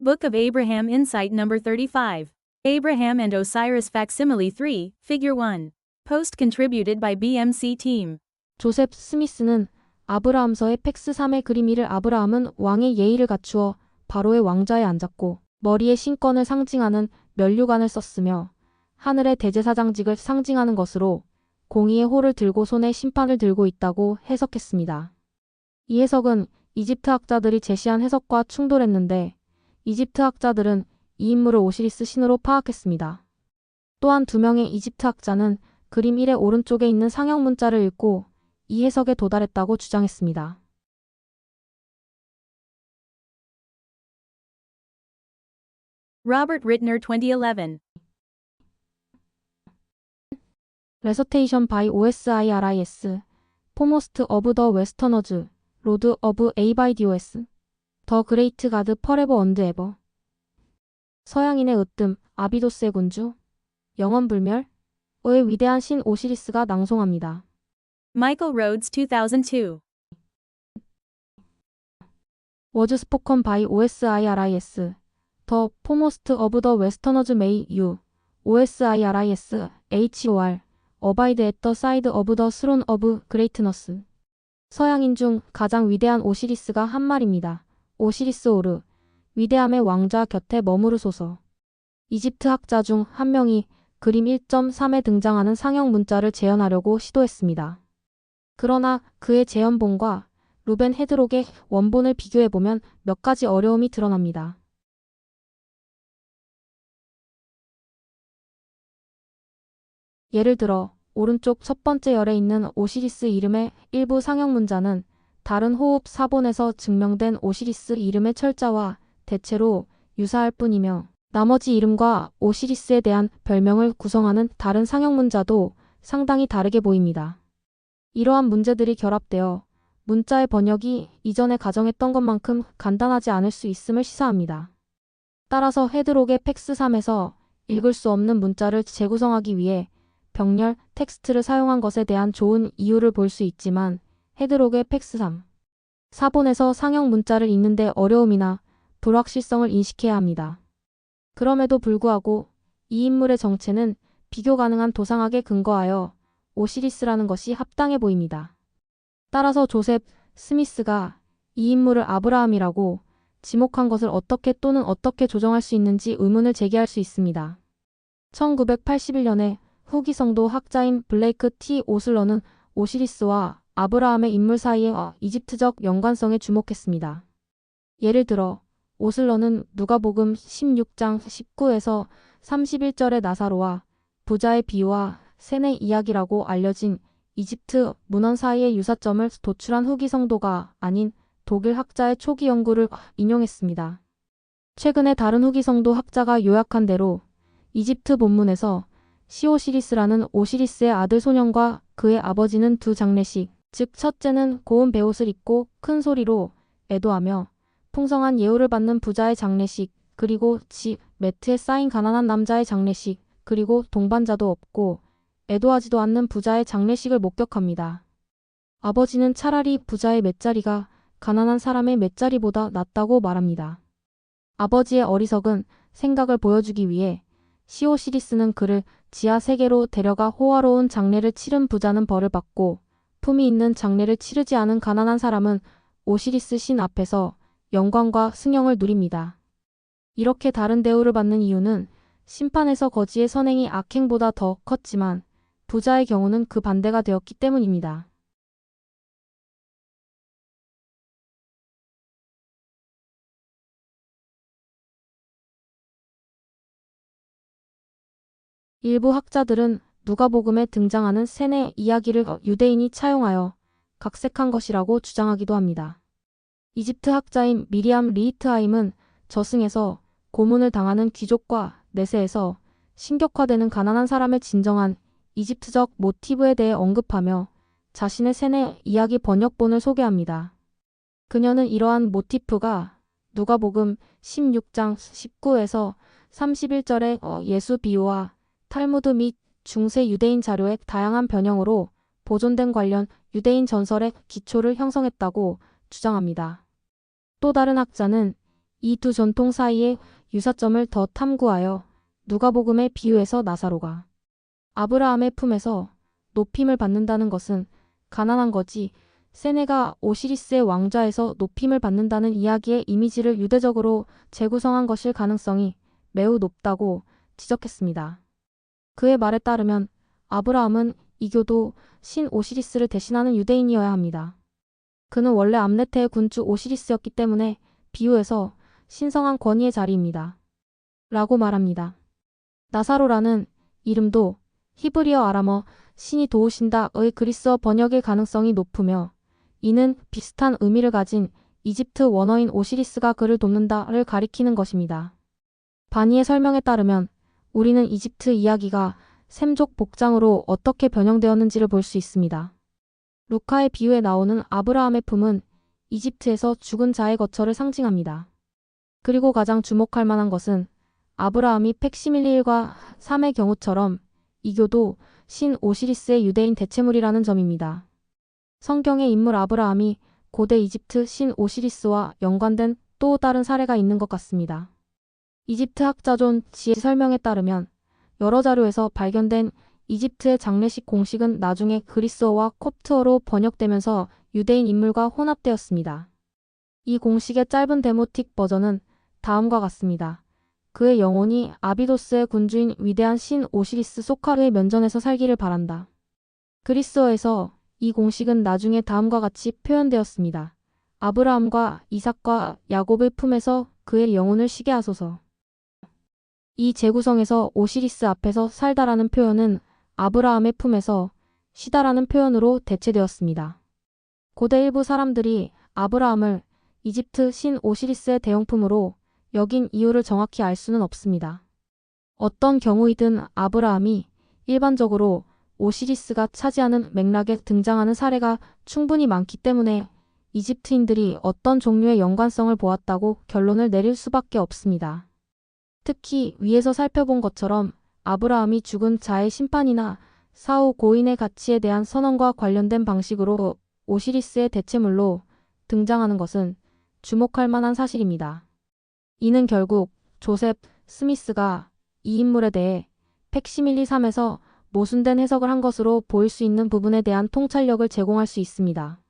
Book of Abraham Insight Number 35. Abraham and Osiris Facsimile 3, Figure 1. Post contributed by BMC Team. 조셉 스미스는 아브라함서의 팩스 3의 그림 1을 아브라함은 왕의 예의를 갖추어 바로의 왕좌에 앉았고 머리에 신권을 상징하는 면류관을 썼으며 하늘의 대제사장직을 상징하는 것으로 공의의 호를 들고 손에 심판을 들고 있다고 해석했습니다. 이 해석은 이집트 학자들이 제시한 해석과 충돌했는데 이집트 학자들은 이 인물을 오시리스 신으로 파악했습니다. 또한 두 명의 이집트 학자는 그림 1의 오른쪽에 있는 상형 문자를 읽고 이 해석에 도달했다고 주장했습니다. Robert Rittner 2011. Recitation by Osiris, Foremost of the Westerners, Lord of Abydos, The Great God Forever and Ever. 서양인의 으뜸, 아비도스의 군주, 영원불멸의 위대한 신 오시리스가 낭송합니다. Michael Rhodes 2002. Was spoken by Osiris, The foremost of the Westerners may you, Osiris, HOR, abide at the side of the throne of greatness. 서양인 중 가장 위대한 오시리스가 한 말입니다. 오시리스 오르, 위대함의 왕좌 곁에 머무르소서. 이집트 학자 중 한 명이 그림 1.3에 등장하는 상형 문자를 재현하려고 시도했습니다. 그러나 그의 재현본과 루벤 헤드록의 원본을 비교해보면 몇 가지 어려움이 드러납니다. 예를 들어 오른쪽 첫 번째 열에 있는 오시리스 이름의 일부 상형 문자는 다른 호흡 사본에서 증명된 오시리스 이름의 철자와 대체로 유사할 뿐이며 나머지 이름과 오시리스에 대한 별명을 구성하는 다른 상형 문자도 상당히 다르게 보입니다. 이러한 문제들이 결합되어 문자의 번역이 이전에 가정했던 것만큼 간단하지 않을 수 있음을 시사합니다. 따라서 헤드록의 팩스 3에서 읽을 수 없는 문자를 재구성하기 위해 병렬 텍스트를 사용한 것에 대한 좋은 이유를 볼 수 있지만 헤드록의 팩스 3 사본에서 상형 문자를 읽는데 어려움이나 불확실성을 인식해야 합니다. 그럼에도 불구하고 이 인물의 정체는 비교 가능한 도상학에 근거하여 오시리스라는 것이 합당해 보입니다. 따라서 조셉 스미스가 이 인물을 아브라함이라고 지목한 것을 어떻게 또는 어떻게 조정할 수 있는지 의문을 제기할 수 있습니다. 1981년에 후기 성도 학자인 블레이크 T. 오슬러는 오시리스와 아브라함의 인물 사이의 이집트적 연관성에 주목했습니다. 예를 들어 오슬러는 누가복음 16장 19에서 31절의 나사로와 부자의 비유와 셈의 이야기라고 알려진 이집트 문헌 사이의 유사점을 도출한 후기 성도가 아닌 독일 학자의 초기 연구를 인용했습니다. 최근에 다른 후기 성도 학자가 요약한 대로 이집트 본문에서 시오시리스라는 오시리스의 아들 소년과 그의 아버지는 두 장례식, 즉 첫째는 고운 베옷을 입고 큰 소리로 애도하며 풍성한 예우를 받는 부자의 장례식, 그리고 집, 매트에 쌓인 가난한 남자의 장례식, 그리고 동반자도 없고 애도하지도 않는 부자의 장례식을 목격합니다. 아버지는 차라리 부자의 맷자리가 가난한 사람의 맷자리보다 낫다고 말합니다. 아버지의 어리석은 생각을 보여주기 위해 시오시리스는 그를 지하 세계로 데려가 호화로운 장례를 치른 부자는 벌을 받고 품이 있는 장례를 치르지 않은 가난한 사람은 오시리스 신 앞에서 영광과 승영을 누립니다. 이렇게 다른 대우를 받는 이유는 심판에서 거지의 선행이 악행보다 더 컸지만 부자의 경우는 그 반대가 되었기 때문입니다. 일부 학자들은 누가복음에 등장하는 셈의 이야기를 유대인이 차용하여 각색한 것이라고 주장하기도 합니다. 이집트 학자인 미리암 리히트하임은 저승에서 고문을 당하는 귀족과 내세에서 신격화되는 가난한 사람의 진정한 이집트적 모티브에 대해 언급하며 자신의 셈의 이야기 번역본을 소개합니다. 그녀는 이러한 모티프가 누가복음 16장 19에서 31절의 예수 비유와 탈무드 및 중세 유대인 자료의 다양한 변형으로 보존된 관련 유대인 전설의 기초를 형성했다고 주장합니다. 또 다른 학자는 이 두 전통 사이의 유사점을 더 탐구하여 누가복음의 비유에서 나사로가 아브라함의 품에서 높임을 받는다는 것은 가난한 거지 세네가 오시리스의 왕좌에서 높임을 받는다는 이야기의 이미지를 유대적으로 재구성한 것일 가능성이 매우 높다고 지적했습니다. 그의 말에 따르면 아브라함은 이교도 신 오시리스를 대신하는 유대인이어야 합니다. 그는 원래 암레테의 군주 오시리스였기 때문에 비유에서 신성한 권위의 자리입니다. 라고 말합니다. 나사로라는 이름도 히브리어 아람어 신이 도우신다의 그리스어 번역일 가능성이 높으며 이는 비슷한 의미를 가진 이집트 원어인 오시리스가 그를 돕는다를 가리키는 것입니다. 바니의 설명에 따르면 우리는 이집트 이야기가 셈족 복장으로 어떻게 변형되었는지를 볼 수 있습니다. 루카의 비유에 나오는 아브라함의 품은 이집트에서 죽은 자의 거처를 상징합니다. 그리고 가장 주목할 만한 것은 아브라함이 팩시밀리 1과 3의 경우처럼 이교도 신 오시리스의 유대인 대체물이라는 점입니다. 성경의 인물 아브라함이 고대 이집트 신 오시리스와 연관된 또 다른 사례가 있는 것 같습니다. 이집트 학자 존 지의 설명에 따르면 여러 자료에서 발견된 이집트의 장례식 공식은 나중에 그리스어와 콥트어로 번역되면서 유대인 인물과 혼합되었습니다. 이 공식의 짧은 데모틱 버전은 다음과 같습니다. 그의 영혼이 아비도스의 군주인 위대한 신 오시리스 소카르의 면전에서 살기를 바란다. 그리스어에서 이 공식은 나중에 다음과 같이 표현되었습니다. 아브라함과 이삭과 야곱의 품에서 그의 영혼을 쉬게 하소서. 이 재구성에서 오시리스 앞에서 살다라는 표현은 아브라함의 품에서 쉬다라는 표현으로 대체되었습니다. 고대 일부 사람들이 아브라함을 이집트 신 오시리스의 대형품으로 여긴 이유를 정확히 알 수는 없습니다. 어떤 경우이든 아브라함이 일반적으로 오시리스가 차지하는 맥락에 등장하는 사례가 충분히 많기 때문에 이집트인들이 어떤 종류의 연관성을 보았다고 결론을 내릴 수밖에 없습니다. 특히 위에서 살펴본 것처럼 아브라함이 죽은 자의 심판이나 사후 고인의 가치에 대한 선언과 관련된 방식으로 오시리스의 대체물로 등장하는 것은 주목할 만한 사실입니다. 이는 결국 조셉 스미스가 이 인물에 대해 팩시밀리 3에서 모순된 해석을 한 것으로 보일 수 있는 부분에 대한 통찰력을 제공할 수 있습니다.